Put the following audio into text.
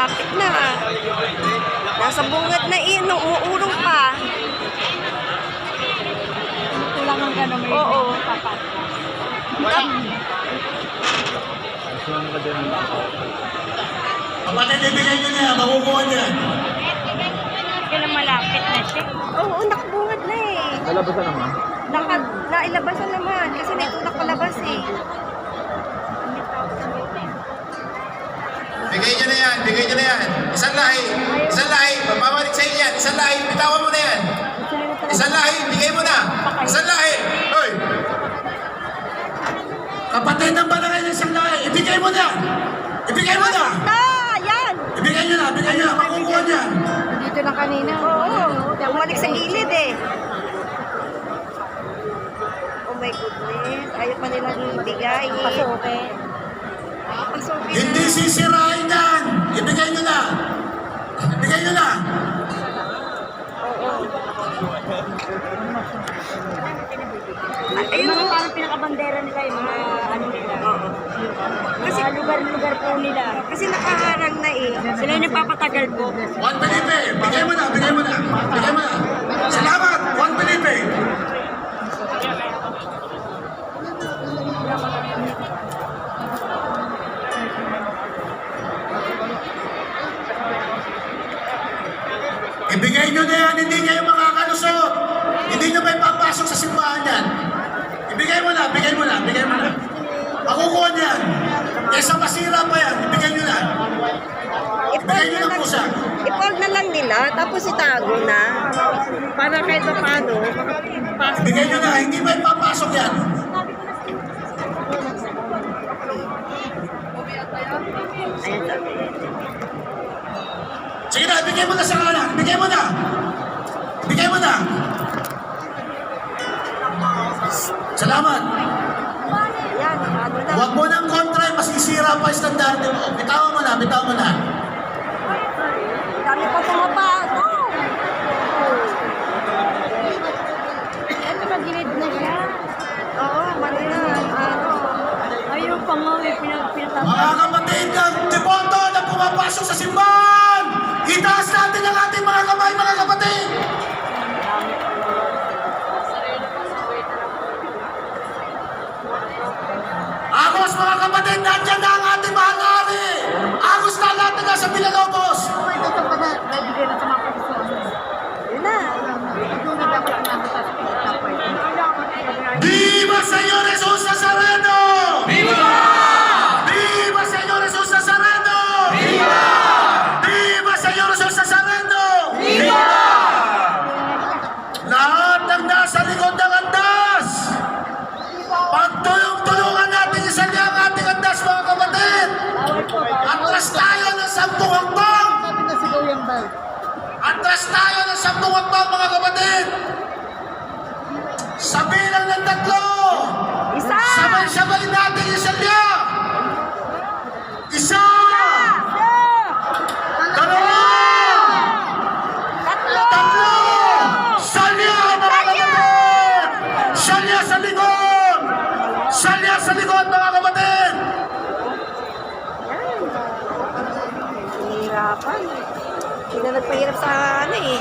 malapit na. Nasa bungad na nung umuurong pa. Kulang ang gano'n may Oo. papat. Kapatid, ibigay nyo niya, makukuha niya. Kailan malapit na siya. Oo, nakabungad na eh. Nalabasan naman. Nailabasan naman kasi may tulak palabas eh. Bigay nyo na yan, bigay nyo na yan. Isang lahi, babalik sa inyo yan. Isang lahi, bitawan mo na yan. Isang lahi, bigay mo na. Isang lahi. Hoy! Kapatid ng balangay ng isang lahi, ibigay mo na. Ibigay mo na. Yan! Ibigay nyo na, makukuha niya. Dito lang kanina. Oo, bumalik sa gilid eh. Oh my goodness, ayaw pa nilang ibigay. Pasukin. Pasukin na. Hindi sisirain yan. Ibigay nyo na. Ibigay nyo na. Ayun mga parang pinakabandera nila yung mga ano nila. Kasi Mga lugar-lugar po nila. Kasi nakaharang na eh. Sila yung nagpapatagal po. Juan Felipe, bigay mo na, bigay mo na. Bigay mo na. Salamat, Juan Felipe. Ibigay nyo na yan, hindi kayo makakalusot. Hindi nyo may papasok sa simbahan yan. Ibigay mo na, bigay mo na, bigay mo na. Makukuha niyan. Kesa masira pa yan, ibigay nyo na. Ibigay nyo na po siya. I-fold na lang nila, tapos itago na. Para kahit pa paano, makapasok. Bigay nyo na, hindi may papasok yan. Ayan sabi. Sige na, bigay mo na sa kanan. Bigay mo na. Bigay mo na. Salamat. Ayan, ano na. Huwag mo nang kontra, masisira pa yung standarte mo. Bitawan mo na, bitawan mo na. Dami pa pumapasok. Ito magilid na siya. Oo, mali na. Ano. Ayun pa nga, may pinatapos. Mga kapatid ng Devoto na pumapasok sa simbahan, itaas natin ang ating mga kamay, mga kapatid. Agos, mga kapatid, nandiyan na ang ating mahal na hari. Agos na lahat na sa Villalobos. Nabigay na sa mga kapatid. Yun na. Viva Señor Jesús Nazareno! Viva! Viva Señor Jesús Nazareno! Viva! Viva Señor Jesús Nazareno! Viva! Lahat ng nasa likod ng andas, pagtulong-tulungan natin isalya ang ating andas, mga kapatid. Atras tayo ng 10 hakbang. Atras tayo ng 10 hakbang, mga kapatid. Sa bilang ng 3, Isa! sabay-sabay natin isalya. 1, 2, 3, salya, mga kapatid. Salya sa likod. Salya sa likod, mga kapatid. Hirapan. Hindi na nagpahirap sa ano eh.